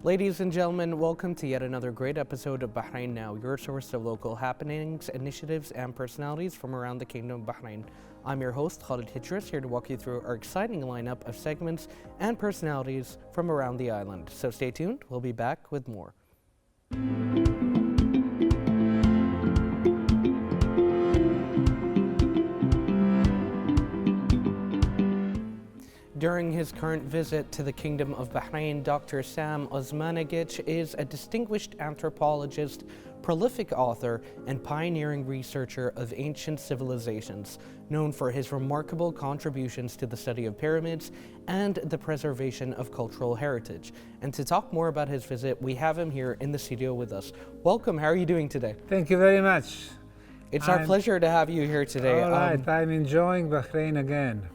Ladies and gentlemen, welcome to yet another great episode of Bahrain Now, your source of local happenings, initiatives, and personalities from around the Kingdom of Bahrain. I'm your host, Khalid Hijras, here to walk you through our exciting lineup of segments and personalities from around the island. So stay tuned, we'll be back with more. During his current visit to the Kingdom of Bahrain, Dr. Sam Osmanagic is a distinguished anthropologist, prolific author, and pioneering researcher of ancient civilizations, known for his remarkable contributions to the study of pyramids and the preservation of cultural heritage. And to talk more about his visit, we have him here in the studio with us. Welcome, how are you doing today? Thank you very much. It's our pleasure to have you here today. All right, I'm enjoying Bahrain again.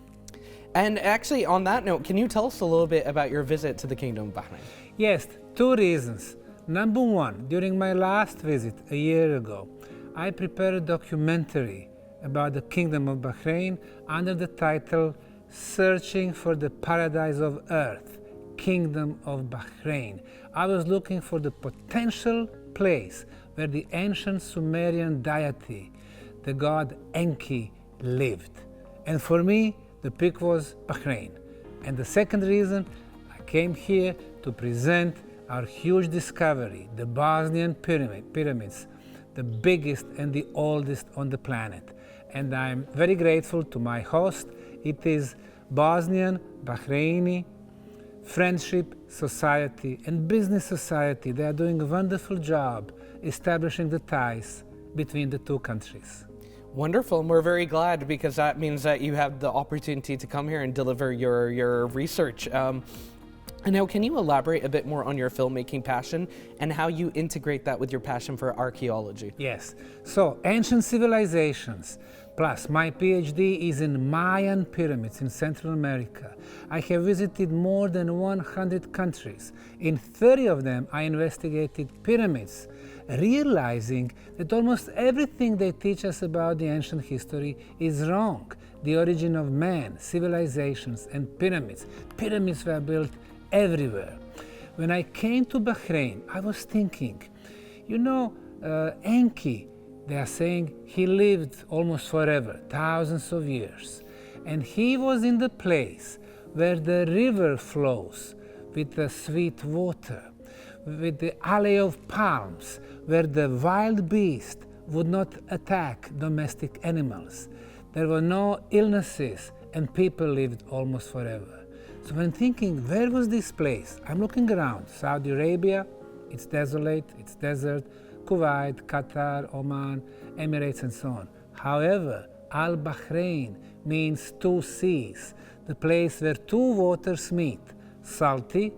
And actually, on that note, can you tell us a little bit about your visit to the Kingdom of Bahrain? Yes, two reasons. Number one, during my last visit a year ago, I prepared a documentary about the Kingdom of Bahrain under the title Searching for the Paradise of Earth, Kingdom of Bahrain. I was looking for the potential place where the ancient Sumerian deity, the god Enki, lived. And for me, the pick was Bahrain. And the second reason, I came here to present our huge discovery, the Bosnian pyramids, the biggest and the oldest on the planet. And I'm very grateful to my host. It is Bosnian Bahraini Friendship Society and Business Society. They are doing a wonderful job establishing the ties between the two countries. Wonderful, and we're very glad because that means that you have the opportunity to come here and deliver your research. And now, can you elaborate a bit more on your filmmaking passion and how you integrate that with your passion for archaeology? Yes, so ancient civilizations, plus my PhD is in Mayan pyramids in Central America. I have visited more than 100 countries. In 30 of them, I investigated pyramids, realizing that almost everything they teach us about the ancient history is wrong. The origin of man, civilizations, and pyramids. Pyramids were built everywhere. When I came to Bahrain, I was thinking, Enki, they are saying he lived almost forever, thousands of years. And he was in the place where the river flows with the sweet water, with the alley of palms, where the wild beast would not attack domestic animals. There were no illnesses and people lived almost forever. So when thinking, where was this place? I'm looking around. Saudi Arabia, it's desolate, it's desert. Kuwait, Qatar, Oman, Emirates, and so on. However, Al-Bahrain means two seas, the place where two waters meet, salty,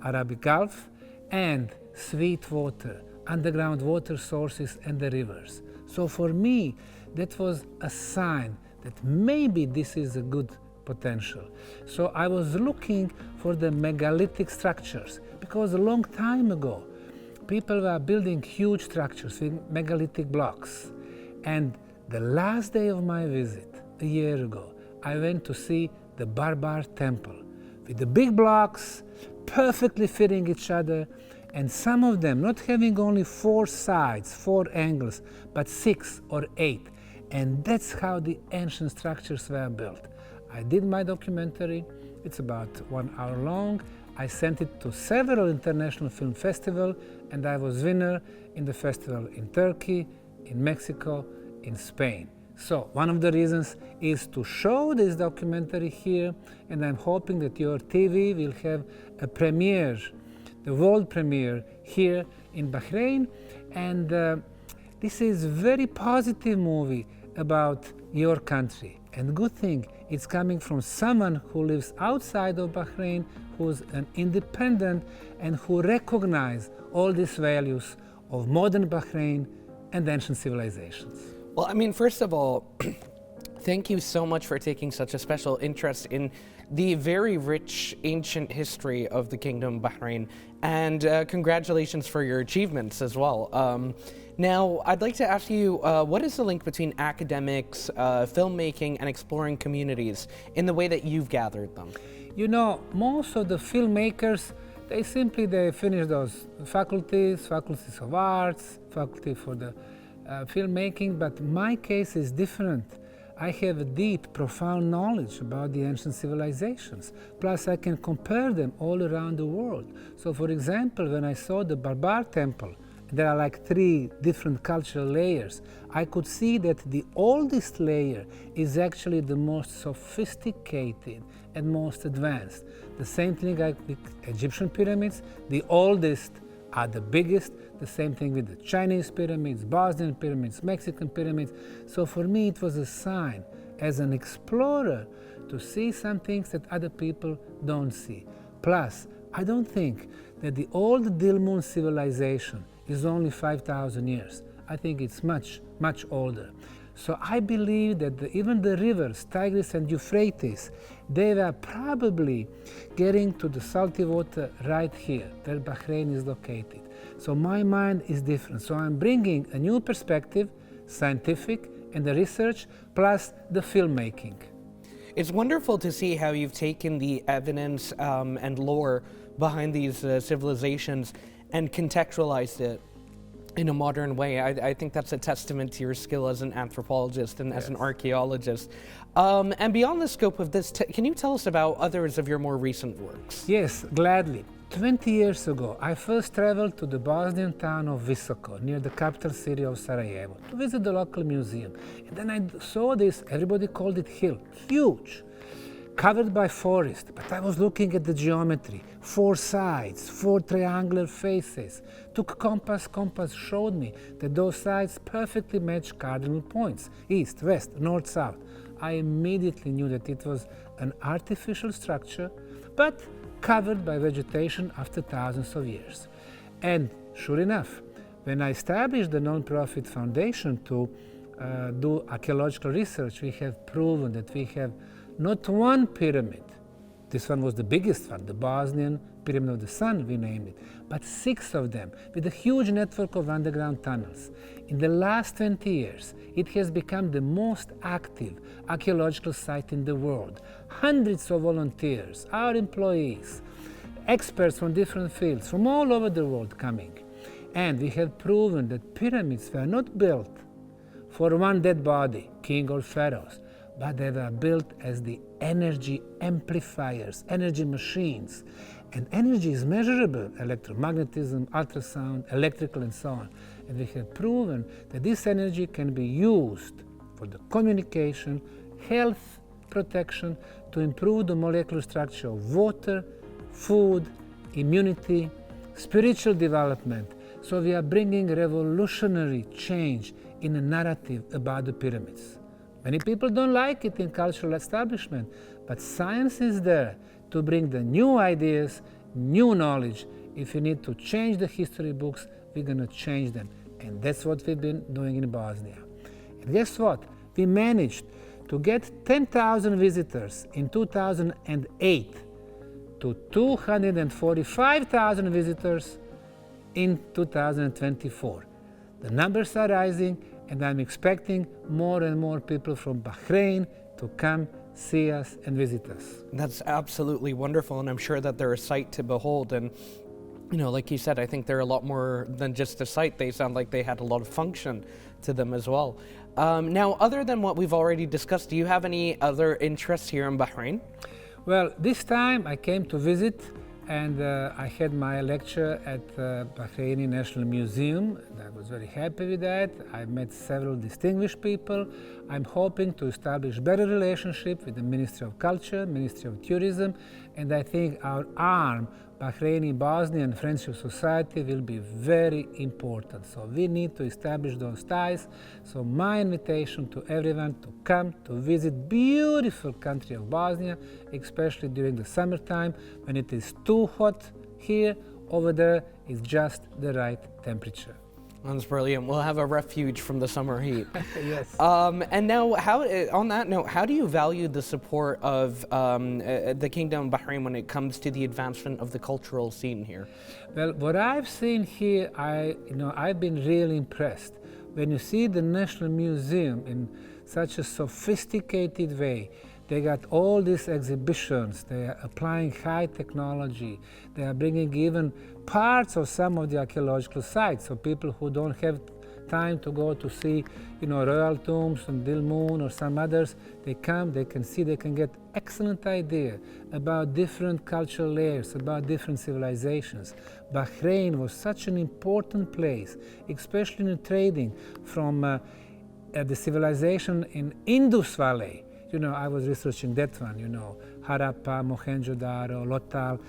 Arabic Gulf, and sweet water, underground water sources and the rivers. So for me, that was a sign that maybe this is a good potential. So I was looking for the megalithic structures, because a long time ago, people were building huge structures with megalithic blocks. And the last day of my visit, a year ago, I went to see the Barbar Temple with the big blocks, perfectly fitting each other, and some of them not having only 4 sides, 4 angles, but 6 or 8. And that's how the ancient structures were built. I did my documentary. It's about 1 hour long. I sent it to several international film festivals, and I was winner in the festival in Turkey, in Mexico, in Spain. So one of the reasons is to show this documentary here, and I'm hoping that your TV will have a premiere, the world premiere here in Bahrain. And this is a very positive movie about your country. And good thing, it's coming from someone who lives outside of Bahrain, who's an independent and who recognize all these values of modern Bahrain and ancient civilizations. Well, I mean, first of all, thank you so much for taking such a special interest in the very rich ancient history of the Kingdom of Bahrain, and congratulations for your achievements as well. Now, I'd like to ask you, what is the link between academics, filmmaking, and exploring communities in the way that you've gathered them? You know, most of the filmmakers They finish those faculties of arts, faculty for the filmmaking, but my case is different. I have a deep, profound knowledge about the ancient civilizations. Plus, I can compare them all around the world. So, for example, when I saw the Barbar temple, there are like 3 different cultural layers. I could see that the oldest layer is actually the most sophisticated and most advanced. The same thing like with Egyptian pyramids, the oldest are the biggest. The same thing with the Chinese pyramids, Bosnian pyramids, Mexican pyramids. So for me it was a sign as an explorer to see some things that other people don't see. Plus, I don't think that the old Dilmun civilization is only 5,000 years. I think it's much, much older. So I believe that even the rivers, Tigris and Euphrates, they were probably getting to the salty water right here, where Bahrain is located. So my mind is different. So I'm bringing a new perspective, scientific, and the research, plus the filmmaking. It's wonderful to see how you've taken the evidence and lore behind these civilizations and contextualized it in a modern way. I think that's a testament to your skill as an anthropologist and as an archaeologist. And beyond the scope of this, can you tell us about others of your more recent works? Yes, gladly. 20 years ago, I first traveled to the Bosnian town of Visoko, near the capital city of Sarajevo, to visit the local museum. And then I saw this, everybody called it hill, huge, covered by forest. But I was looking at the geometry, 4 sides, 4 triangular faces. Took compass showed me that those sides perfectly match cardinal points, east, west, north, south. I immediately knew that it was an artificial structure, but covered by vegetation after thousands of years. And sure enough, when I established the non-profit foundation to do archaeological research, we have proven that we have not one pyramid. This one was the biggest one, the Bosnian Pyramid of the Sun, we named it, but 6 of them with a huge network of underground tunnels. In the last 20 years, it has become the most active archaeological site in the world. Hundreds of volunteers, our employees, experts from different fields, from all over the world coming. And we have proven that pyramids were not built for one dead body, king or pharaohs, but they were built as the energy amplifiers, energy machines. And energy is measurable, electromagnetism, ultrasound, electrical, and so on. And we have proven that this energy can be used for the communication, health protection, to improve the molecular structure of water, food, immunity, spiritual development. So we are bringing revolutionary change in a narrative about the pyramids. Many people don't like it in cultural establishment, but science is there to bring the new ideas, new knowledge. If you need to change the history books, we're going to change them. And that's what we've been doing in Bosnia. And guess what? We managed to get 10,000 visitors in 2008 to 245,000 visitors in 2024. The numbers are rising, and I'm expecting more and more people from Bahrain to come see us and visit us. That's absolutely wonderful, and I'm sure that they're a sight to behold. And you know, like you said, I think they're a lot more than just a sight. They sound like they had a lot of function to them as well. Now, other than what we've already discussed, do you have any other interests here in Bahrain? Well, this time I came to visit, and I had my lecture at the Bahraini National Museum. I was very happy with that. I met several distinguished people. I'm hoping to establish better relationship with the Ministry of Culture, Ministry of Tourism, and I think our arm, Bahraini-Bosnian Friendship Society, will be very important. So we need to establish those ties. So my invitation to everyone to come to visit beautiful country of Bosnia, especially during the summertime when it is too hot here. Over there is just the right temperature. That's brilliant. We'll have a refuge from the summer heat. Yes. And now, on that note, how do you value the support of the Kingdom of Bahrain when it comes to the advancement of the cultural scene here? Well, what I've seen here, I've been really impressed. When you see the National Museum in such a sophisticated way, They got all these exhibitions, they are applying high technology, they are bringing even parts of some of the archaeological sites, so people who don't have time to go to see, royal tombs and Dilmun or some others, they come, they can see, they can get excellent idea about different cultural layers, about different civilizations. Bahrain was such an important place, especially in trading from the civilization in Indus Valley. I was researching that one, Harappa, Mohenjo-Daro, Lothal,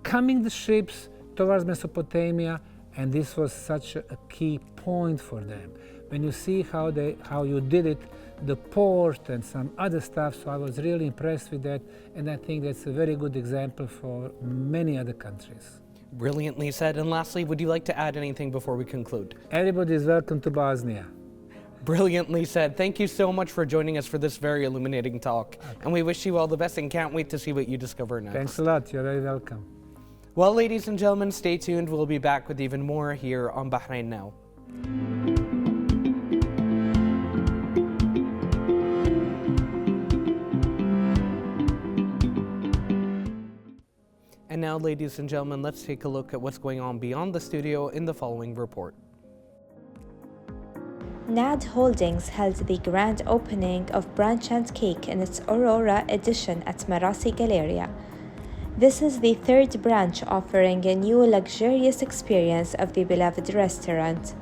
coming the ships towards Mesopotamia, and this was such a key point for them. When you see how you did it, the port and some other stuff, so I was really impressed with that, and I think that's a very good example for many other countries. Brilliantly said. And lastly, would you like to add anything before we conclude? Everybody is welcome to Bosnia. Brilliantly said. Thank you so much for joining us for this very illuminating talk. Okay. And we wish you all the best and can't wait to see what you discover next. Thanks a lot. You're very welcome. Well, ladies and gentlemen, stay tuned. We'll be back with even more here on Bahrain Now. And now, ladies and gentlemen, let's take a look at what's going on beyond the studio in the following report. NAD Holdings held the grand opening of Brunch and Cake in its Aurora edition at Marassi Galleria. This is the third branch offering a new luxurious experience of the beloved restaurant.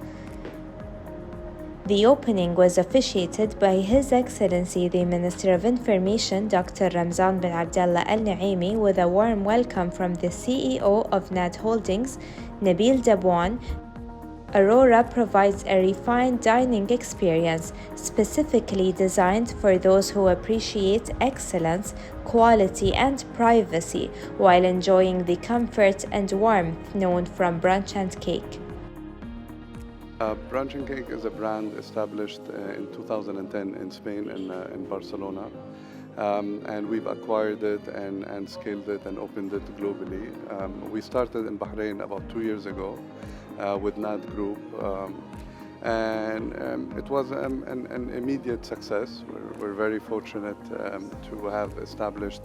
The opening was officiated by His Excellency the Minister of Information, Dr. Ramzan bin Abdallah Al Naimi, with a warm welcome from the CEO of NAD Holdings, Nabil Dabwan. Aurora provides a refined dining experience specifically designed for those who appreciate excellence, quality, and privacy while enjoying the comfort and warmth known from Brunch and Cake. Brunch and Cake is a brand established in 2010 in Spain, in Barcelona. And we've acquired it and scaled it and opened it globally. We started in Bahrain about 2 years ago with NAD Group, and it was an immediate success. We're very fortunate to have established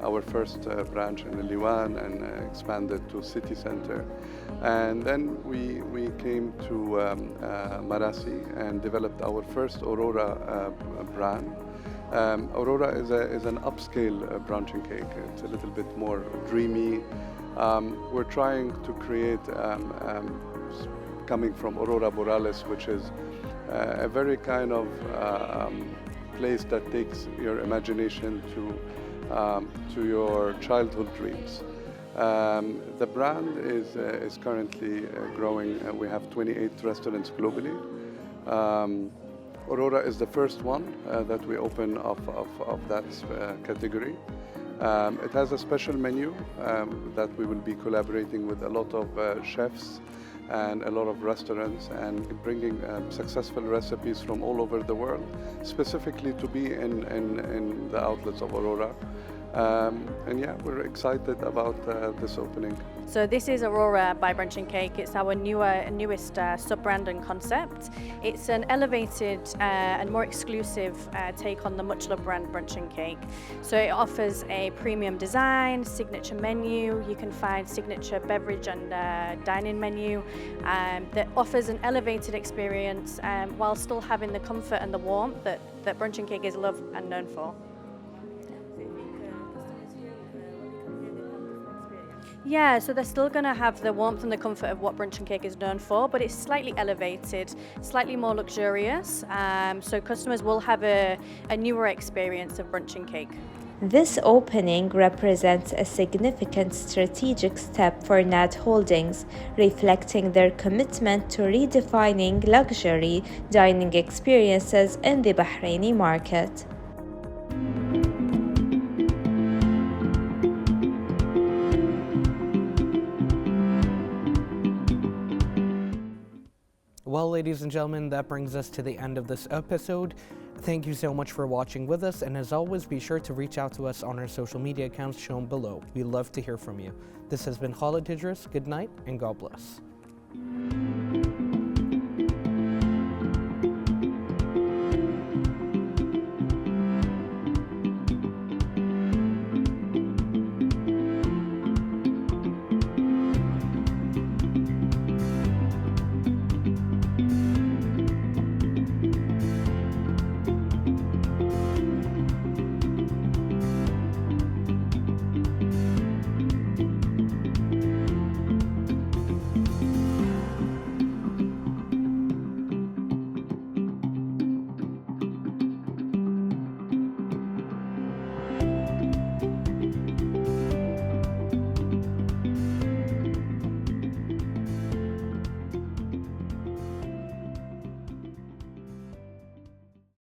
our first branch in the Liwan and expanded to city center. And then we came to Marassi and developed our first Aurora brand. Aurora is an upscale brunch and cake. It's a little bit more dreamy. We're trying to create, coming from Aurora Borealis, which is a very kind of place that takes your imagination to your childhood dreams. The brand is currently growing. We have 28 restaurants globally. Aurora is the first one that we open of that category. It has a special menu that we will be collaborating with a lot of chefs and a lot of restaurants and bringing successful recipes from all over the world, specifically to be in the outlets of Aurora. And yeah, we're excited about this opening. So this is Aurora by Brunch and Cake. It's our newest sub-brand and concept. It's an elevated and more exclusive take on the much-loved brand Brunch and Cake. So it offers a premium design, signature menu. You can find signature beverage and dining menu that offers an elevated experience while still having the comfort and the warmth that Brunch and Cake is loved and known for. Yeah, so they're still going to have the warmth and the comfort of what Brunch and Cake is known for, but it's slightly elevated, slightly more luxurious, so customers will have a newer experience of Brunch and Cake. This opening represents a significant strategic step for NAD Holdings, reflecting their commitment to redefining luxury dining experiences in the Bahraini market. Well, ladies and gentlemen, that brings us to the end of this episode. Thank you so much for watching with us, and as always, be sure to reach out to us on our social media accounts shown below. We love to hear from you. This has been Khalid Hijris. Good night, and God bless.